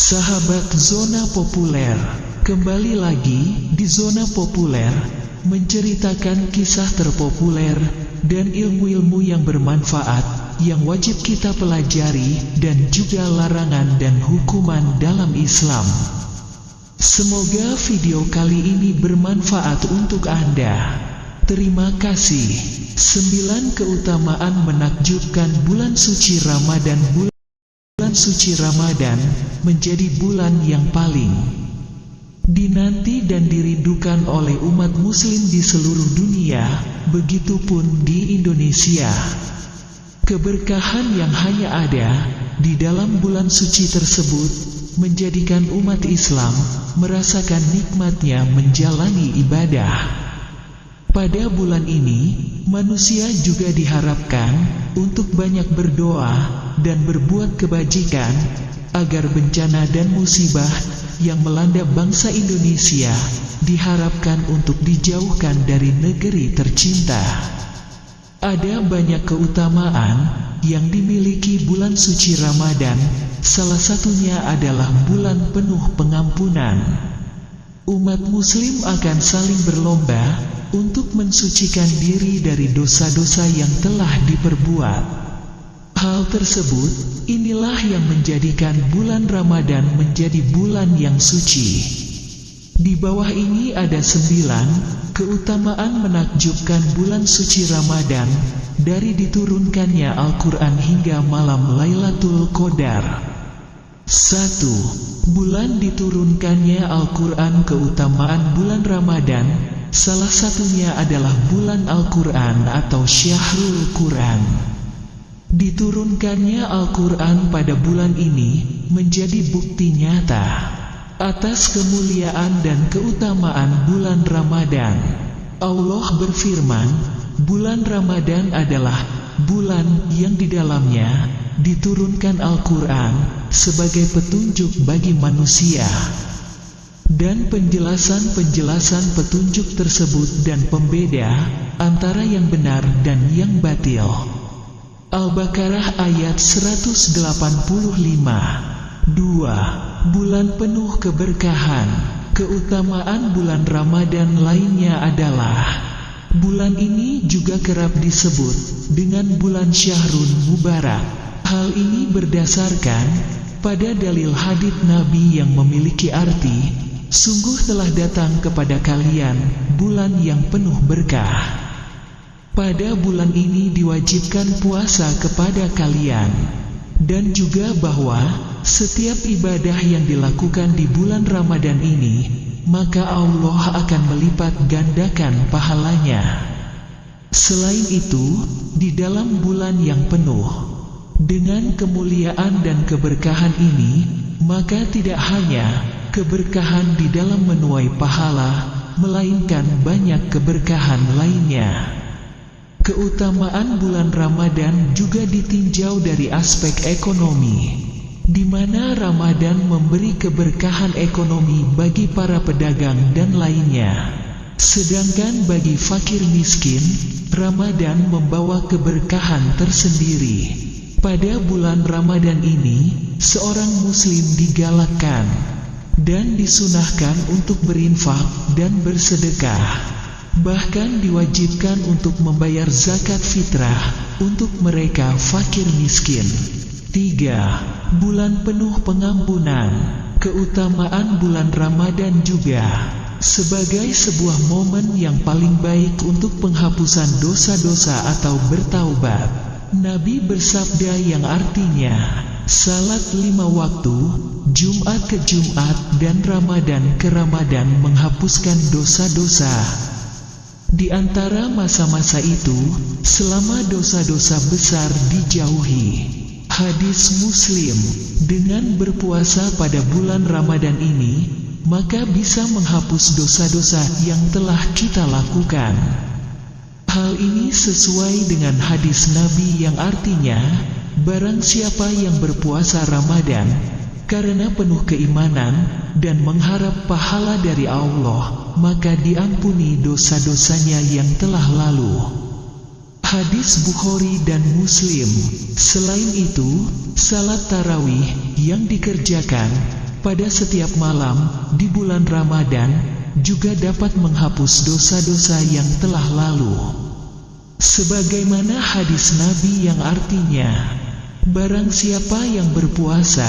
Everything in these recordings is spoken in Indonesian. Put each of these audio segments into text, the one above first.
Sahabat Zona Populer, kembali lagi di Zona Populer, menceritakan kisah terpopuler dan ilmu-ilmu yang bermanfaat yang wajib kita pelajari dan juga larangan dan hukuman dalam Islam. Semoga video kali ini bermanfaat untuk Anda. Terima kasih. 9 keutamaan menakjubkan bulan suci Ramadan. Bulan suci Ramadan menjadi bulan yang paling dinanti dan dirindukan oleh umat muslim di seluruh dunia, begitupun di Indonesia. Keberkahan yang hanya ada di dalam bulan suci tersebut menjadikan umat Islam merasakan nikmatnya menjalani ibadah. Pada bulan ini, manusia juga diharapkan untuk banyak berdoa dan berbuat kebajikan, agar bencana dan musibah yang melanda bangsa Indonesia diharapkan untuk dijauhkan dari negeri tercinta. Ada banyak keutamaan yang dimiliki bulan suci Ramadan, salah satunya adalah bulan penuh pengampunan. Umat muslim akan saling berlomba untuk mensucikan diri dari dosa-dosa yang telah diperbuat. Hal tersebut, inilah yang menjadikan bulan Ramadan menjadi bulan yang suci. Di bawah ini ada 9 keutamaan menakjubkan bulan suci Ramadan dari diturunkannya Al-Quran hingga malam Lailatul Qadar. 1. Bulan diturunkannya Al-Quran. Keutamaan bulan Ramadan, salah satunya adalah bulan Al-Quran atau Syahrul Quran. Diturunkannya Al-Quran pada bulan ini menjadi bukti nyata atas kemuliaan dan keutamaan bulan Ramadan. Allah berfirman, bulan Ramadan adalah bulan yang di dalamnya diturunkan Al-Quran sebagai petunjuk bagi manusia. Dan penjelasan-penjelasan petunjuk tersebut dan pembeda antara yang benar dan yang batil. Al-Baqarah ayat 185. 2. Bulan penuh keberkahan. Keutamaan bulan Ramadan lainnya adalah, bulan ini juga kerap disebut dengan bulan Syahrul Mubarak. Hal ini berdasarkan pada dalil hadits Nabi yang memiliki arti, sungguh telah datang kepada kalian bulan yang penuh berkah. Pada bulan ini diwajibkan puasa kepada kalian, dan juga bahwa setiap ibadah yang dilakukan di bulan Ramadan ini, maka Allah akan melipat gandakan pahalanya. Selain itu, di dalam bulan yang penuh dengan kemuliaan dan keberkahan ini, maka tidak hanya keberkahan di dalam menuai pahala, melainkan banyak keberkahan lainnya. Keutamaan bulan Ramadan juga ditinjau dari aspek ekonomi, di mana Ramadan memberi keberkahan ekonomi bagi para pedagang dan lainnya. Sedangkan bagi fakir miskin, Ramadan membawa keberkahan tersendiri. Pada bulan Ramadan ini, seorang muslim digalakkan dan disunahkan untuk berinfak dan bersedekah. Bahkan diwajibkan untuk membayar zakat fitrah untuk mereka fakir miskin. 3. Bulan penuh pengampunan. Keutamaan bulan Ramadan juga sebagai sebuah momen yang paling baik untuk penghapusan dosa-dosa atau bertaubat. Nabi bersabda yang artinya, salat 5 waktu, Jumat ke Jumat dan Ramadan ke Ramadan menghapuskan dosa-dosa. Di antara masa-masa itu, selama dosa-dosa besar dijauhi. Hadis Muslim, dengan berpuasa pada bulan Ramadan ini, maka bisa menghapus dosa-dosa yang telah kita lakukan. Hal ini sesuai dengan hadis Nabi yang artinya, barang siapa yang berpuasa Ramadan karena penuh keimanan dan mengharap pahala dari Allah, maka diampuni dosa-dosanya yang telah lalu. Hadis Bukhari dan Muslim. Selain itu, salat tarawih yang dikerjakan pada setiap malam di bulan Ramadan juga dapat menghapus dosa-dosa yang telah lalu. Sebagaimana hadis Nabi yang artinya, barang siapa yang berpuasa,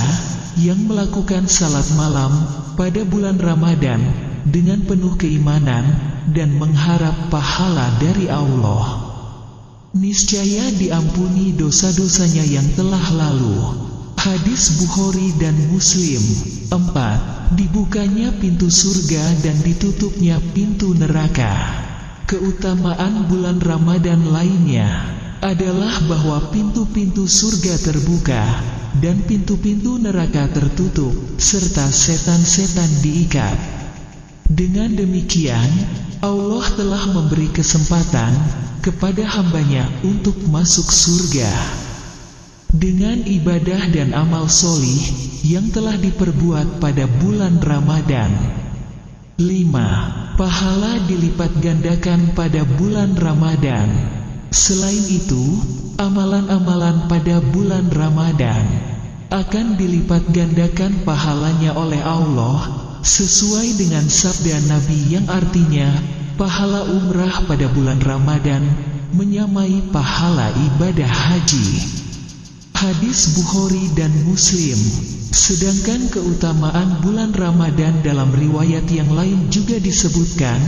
yang melakukan salat malam pada bulan Ramadan dengan penuh keimanan dan mengharap pahala dari Allah, niscaya diampuni dosa-dosanya yang telah lalu. Hadis Bukhari dan Muslim. 4. Dibukanya pintu surga dan ditutupnya pintu neraka. Keutamaan bulan Ramadan lainnya adalah bahwa pintu-pintu surga terbuka dan pintu-pintu neraka tertutup, serta setan-setan diikat. Dengan demikian, Allah telah memberi kesempatan kepada hambanya untuk masuk surga dengan ibadah dan amal solih yang telah diperbuat pada bulan Ramadan. 5. Pahala dilipat gandakan pada bulan Ramadan. Selain itu, amalan-amalan pada bulan Ramadan akan dilipat gandakan pahalanya oleh Allah, sesuai dengan sabda Nabi yang artinya, pahala umrah pada bulan Ramadan menyamai pahala ibadah haji. Hadis Bukhari dan Muslim. Sedangkan keutamaan bulan Ramadan dalam riwayat yang lain juga disebutkan,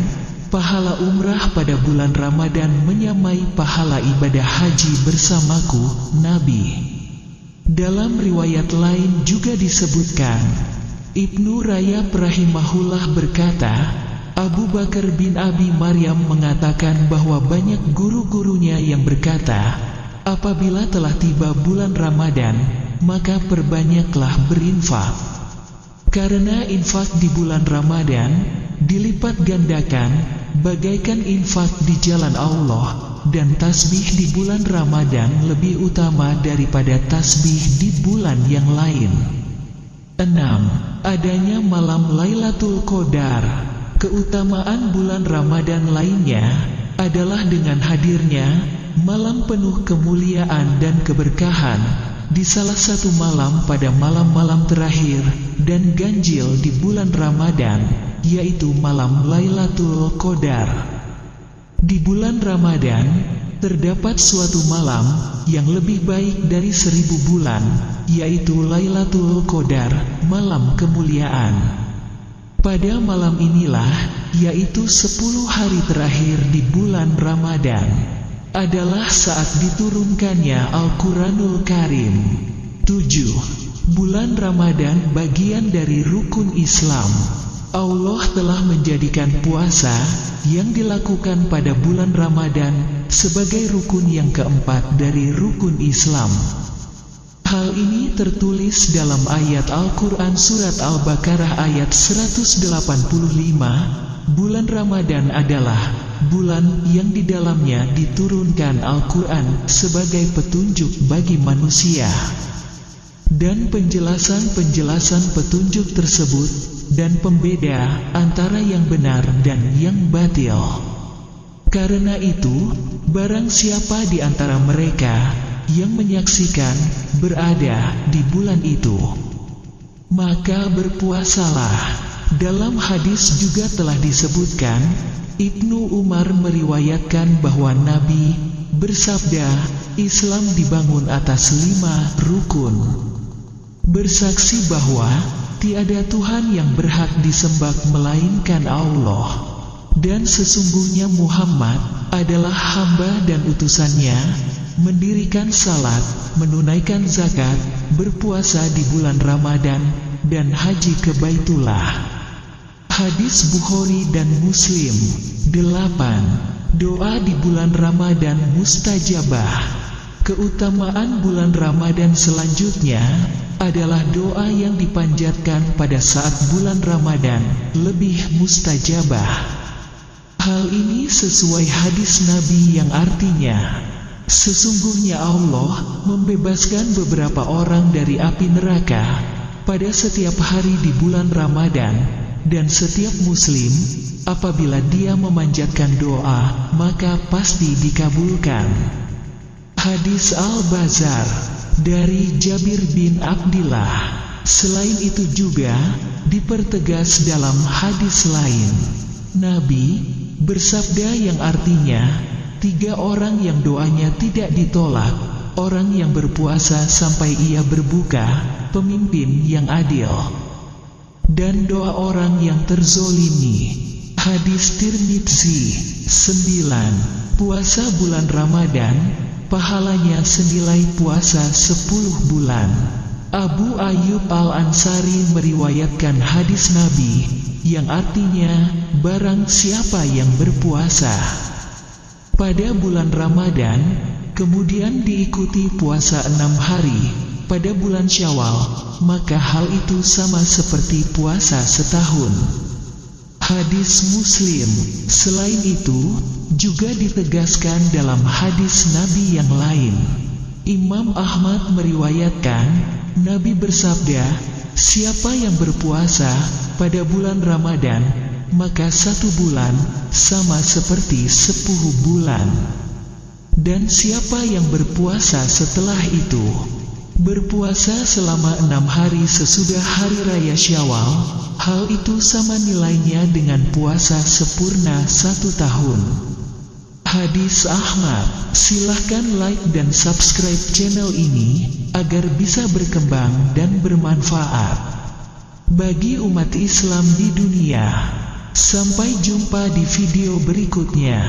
pahala umrah pada bulan Ramadan menyamai pahala ibadah haji bersamaku, Nabi. Dalam riwayat lain juga disebutkan, Ibnu Rajab rahimahullah berkata, Abu Bakar bin Abi Maryam mengatakan bahwa banyak guru-gurunya yang berkata, apabila telah tiba bulan Ramadan, maka perbanyaklah berinfak. Karena infak di bulan Ramadan dilipat gandakan bagaikan infak di jalan Allah, dan tasbih di bulan Ramadan lebih utama daripada tasbih di bulan yang lain. 6. Adanya malam Lailatul Qadar. Keutamaan bulan Ramadan lainnya adalah dengan hadirnya malam penuh kemuliaan dan keberkahan di salah satu malam pada malam-malam terakhir dan ganjil di bulan Ramadan, yaitu malam Lailatul Qadar. Di bulan Ramadan terdapat suatu malam yang lebih baik dari 1000 bulan, yaitu Lailatul Qadar, malam kemuliaan. Pada malam inilah, yaitu 10 hari terakhir di bulan Ramadan, adalah saat diturunkannya Al-Quranul Karim. 7. Bulan Ramadan bagian dari rukun Islam. Allah telah menjadikan puasa yang dilakukan pada bulan Ramadan sebagai rukun yang keempat dari rukun Islam. Hal ini tertulis dalam ayat Al-Quran Surat Al-Baqarah ayat 185. Bulan Ramadan adalah bulan yang di dalamnya diturunkan Al-Quran sebagai petunjuk bagi manusia. Dan penjelasan-penjelasan petunjuk tersebut dan pembeda antara yang benar dan yang batil. Karena itu, barang siapa di antara mereka yang menyaksikan berada di bulan itu, maka berpuasalah. Dalam hadis juga telah disebutkan, Ibnu Umar meriwayatkan bahwa Nabi bersabda, Islam dibangun atas 5 rukun. Bersaksi bahwa tiada Tuhan yang berhak disembah melainkan Allah, dan sesungguhnya Muhammad adalah hamba dan utusannya, mendirikan salat, menunaikan zakat, berpuasa di bulan Ramadan, dan haji ke Baitullah. Hadis Bukhari dan Muslim. 8. Doa di bulan Ramadan mustajabah. Keutamaan bulan Ramadan selanjutnya adalah doa yang dipanjatkan pada saat bulan Ramadan lebih mustajabah. Hal ini sesuai hadis Nabi yang artinya, sesungguhnya Allah membebaskan beberapa orang dari api neraka pada setiap hari di bulan Ramadan, dan setiap muslim, apabila dia memanjatkan doa, maka pasti dikabulkan. Hadis Al-Bazar dari Jabir bin Abdillah. Selain itu juga dipertegas dalam hadis lain. Nabi bersabda yang artinya, 3 orang yang doanya tidak ditolak, orang yang berpuasa sampai ia berbuka, pemimpin yang adil, dan doa orang yang terzolimi. Hadis Tirmidzi. 9. Puasa bulan Ramadan, pahalanya senilai puasa 10 bulan. Abu Ayyub Al-Ansari meriwayatkan hadis Nabi, yang artinya, barang siapa yang berpuasa pada bulan Ramadan, kemudian diikuti puasa 6 hari pada bulan Syawal, maka hal itu sama seperti puasa setahun. Hadis Muslim. Selain itu, juga ditegaskan dalam hadis Nabi yang lain. Imam Ahmad meriwayatkan, Nabi bersabda, siapa yang berpuasa pada bulan Ramadan, maka 1 bulan sama seperti 10 bulan. Dan siapa yang berpuasa setelah itu, berpuasa selama 6 hari sesudah hari raya Syawal, hal itu sama nilainya dengan puasa sempurna 1 tahun. Hadis Ahmad. Silahkan like dan subscribe channel ini, agar bisa berkembang dan bermanfaat bagi umat Islam di dunia. Sampai jumpa di video berikutnya.